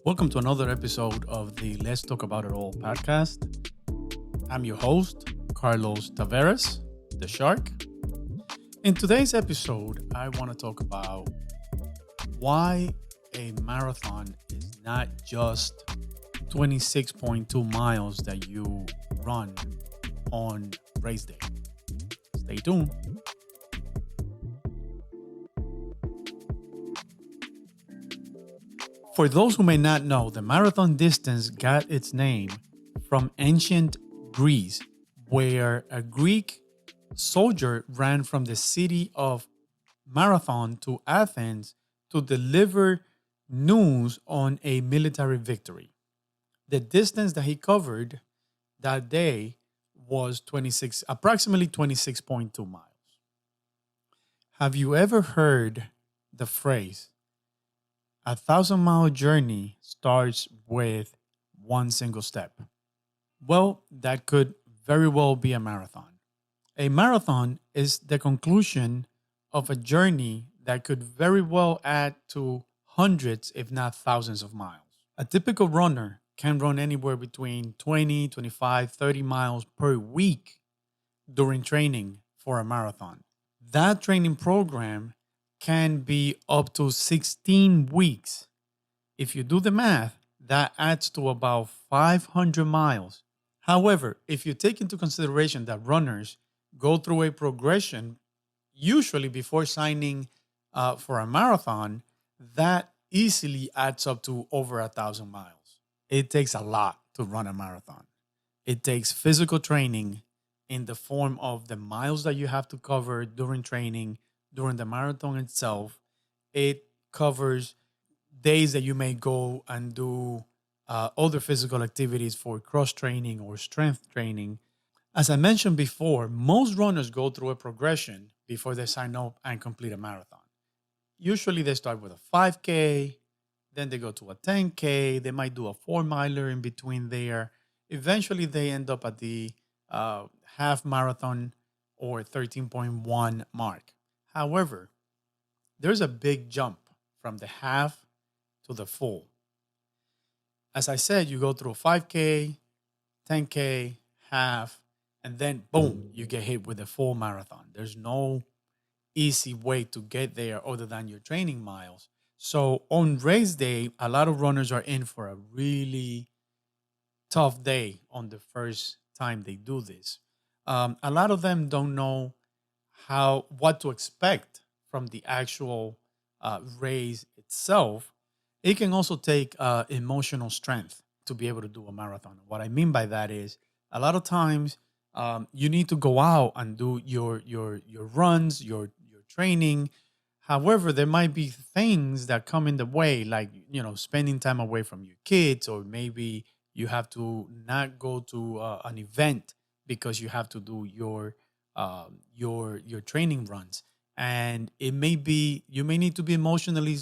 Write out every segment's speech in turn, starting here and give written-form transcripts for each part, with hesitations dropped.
Welcome to another episode of the Let's Talk About It All podcast. I'm your host, Carlos Taveras, the Shark. In today's episode, I want to talk about why a marathon is not just 26.2 miles that you run on race day. Stay tuned. For those who may not know, the marathon distance got its name from ancient Greece, where a Greek soldier ran from the city of Marathon to Athens to deliver news on a military victory. The distance that he covered that day was approximately 26.2 miles. Have you ever heard the phrase, 1,000-mile journey starts with one single step? Well, that could very well be a marathon. A marathon is the conclusion of a journey that could very well add to hundreds, if not thousands of miles. A typical runner can run anywhere between 20, 25, 30 miles per week during training for a marathon. That training program can be up to 16 weeks. If you do the math, that adds to about 500 miles. However, if you take into consideration that runners go through a progression, usually before signing for a marathon, that easily adds up to over 1,000 miles. It takes a lot to run a marathon. It takes physical training in the form of the miles that you have to cover during training, during the marathon itself. It covers days that you may go and do other physical activities for cross training or strength training. As I mentioned before, most runners go through a progression before they sign up and complete a marathon. Usually they start with a 5K, then they go to a 10K, they might do a 4-miler in between there. Eventually they end up at the half marathon or 13.1 mark. However, there's a big jump from the half to the full. As I said, you go through a 5K, 10K, half, and then boom, you get hit with a full marathon. There's no easy way to get there other than your training miles. So on race day, a lot of runners are in for a really tough day on the first time they do this. A lot of them don't know what to expect from the actual race itself. It can also take emotional strength to be able to do a marathon. What I mean by that is a lot of times you need to go out and do your runs, your training. However, there might be things that come in the way, like spending time away from your kids, or maybe you have to not go to an event because you have to do your training runs. And you may need to be emotionally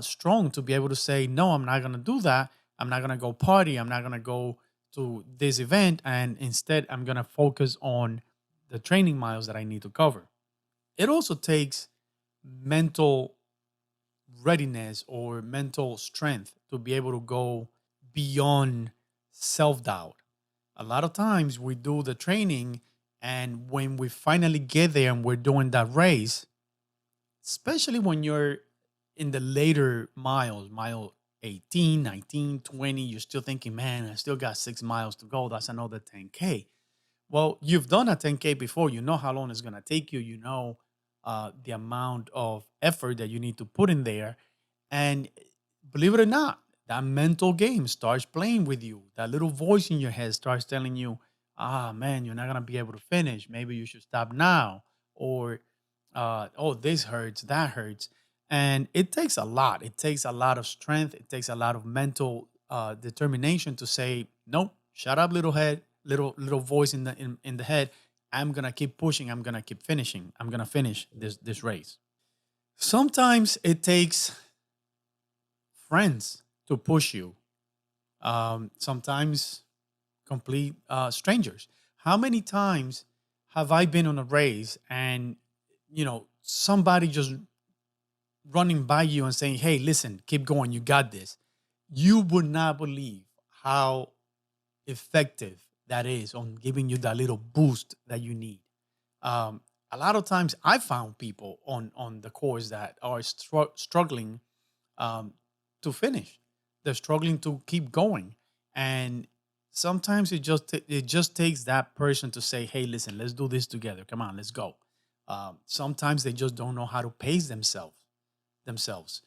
strong to be able to say, no, I'm not going to do that. I'm not going to go party. I'm not going to go to this event. And instead, I'm going to focus on the training miles that I need to cover. It also takes mental readiness or mental strength to be able to go beyond self-doubt. A lot of times we do the training, and when we finally get there and we're doing that race, especially when you're in the later miles, mile 18, 19, 20, you're still thinking, man, I still got 6 miles to go. That's another 10K. Well, you've done a 10K before. You know how long it's going to take you. You know the amount of effort that you need to put in there. And believe it or not, that mental game starts playing with you. That little voice in your head starts telling you, man, you're not going to be able to finish. Maybe you should stop now. Or, oh, this hurts, that hurts. And it takes a lot. It takes a lot of strength. It takes a lot of mental determination to say, nope, shut up, little head, little voice in the head. I'm going to keep pushing. I'm going to keep finishing. I'm going to finish this race. Sometimes it takes friends to push you. Sometimes complete strangers. How many times have I been on a race and, somebody just running by you and saying, hey, listen, keep going. You got this. You would not believe how effective that is on giving you that little boost that you need. Um, a lot of times, I found people on the course that are struggling um, to finish. They're struggling to keep going, and sometimes it just takes that person to say, "Hey, listen, let's do this together. Come on, let's go." Sometimes they just don't know how to pace themselves.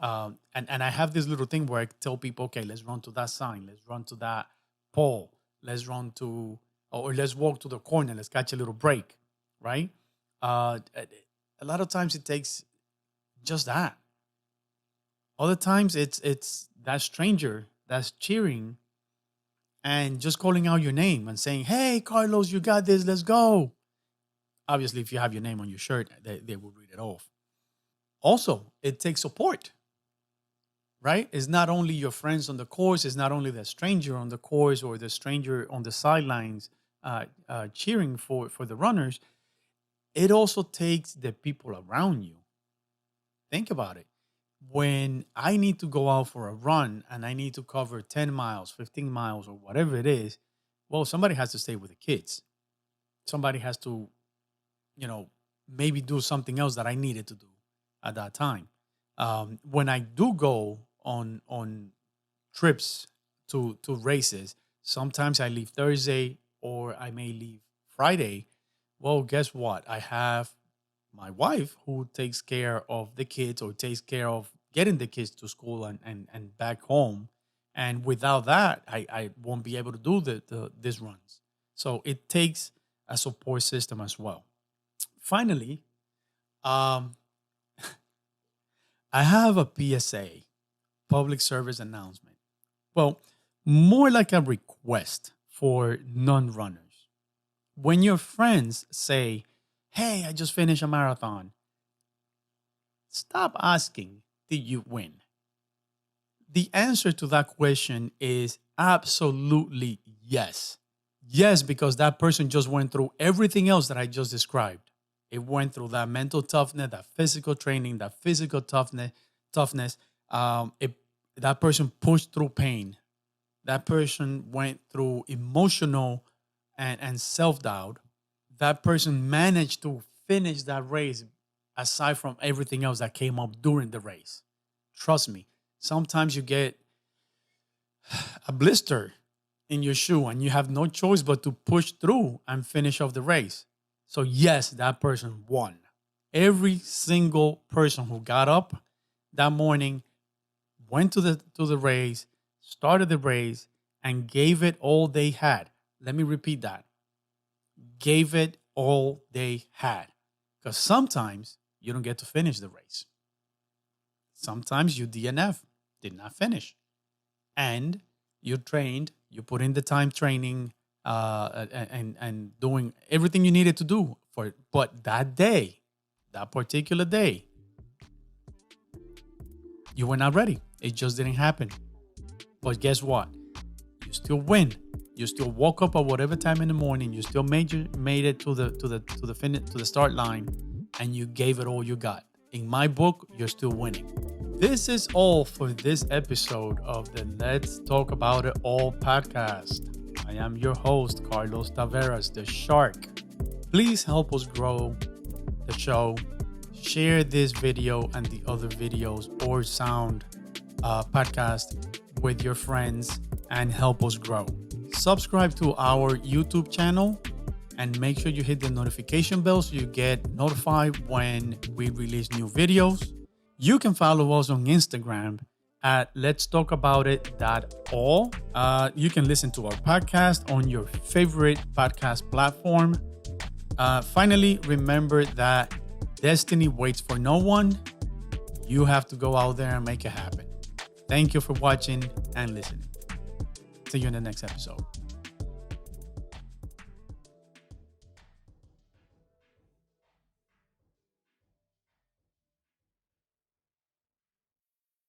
And I have this little thing where I tell people, okay, let's run to that sign, let's run to that pole, let's run to, or let's walk to the corner, let's catch a little break, right? A lot of times it takes just that. Other times it's that stranger that's cheering and just calling out your name and saying, "Hey, Carlos, you got this. Let's go." Obviously, if you have your name on your shirt, they will read it off. Also, it takes support, right? It's not only your friends on the course, it's not only the stranger on the course or the stranger on the sidelines cheering for the runners. It also takes the people around you. Think about it. When I need to go out for a run and I need to cover 10 miles, 15 miles, or whatever it is, well, somebody has to stay with the kids. Somebody has to, you know, maybe do something else that I needed to do at that time. When I do go on trips to races, sometimes I leave Thursday or I may leave Friday. Well, guess what? I have my wife who takes care of the kids or takes care of getting the kids to school and back home. And without that, I won't be able to do these runs. So it takes a support system as well. Finally, um, I have a PSA, public service announcement. Well, more like a request for non runners. When your friends say, "Hey, I just finished a marathon," stop asking, "Did you win?" The answer to that question is absolutely yes. Yes, because that person just went through everything else that I just described. It went through that mental toughness, that physical training, that physical toughness. It, that person pushed through pain. That person went through emotional and self doubt. That person managed to finish that race aside from everything else that came up during the race. Trust me, sometimes you get a blister in your shoe and you have no choice but to push through and finish off the race. So, yes, that person won. Every single person who got up that morning, went to the race, started the race, and gave it all they had. Let me repeat that. Gave it all they had. Because sometimes you don't get to finish the race. Sometimes you DNF, did not finish. And you trained, you put in the time training and doing everything you needed to do for it. But that day, that particular day, you were not ready. It just didn't happen. But guess what? You still win. You still woke up at whatever time in the morning. You still made it to the start line, and you gave it all you got. In my book, you're still winning. This is all for this episode of the Let's Talk About It All podcast. I am your host, Carlos Taveras, the Shark. Please help us grow the show. Share this video and the other videos or sound podcast with your friends and help us grow. Subscribe to our YouTube channel and make sure you hit the notification bell so you get notified when we release new videos. You can follow us on Instagram at Let's Talk About It.all. You can listen to our podcast on your favorite podcast platform. Finally, remember that destiny waits for no one. You have to go out there and make it happen. Thank you for watching and listening. See you in the next episode.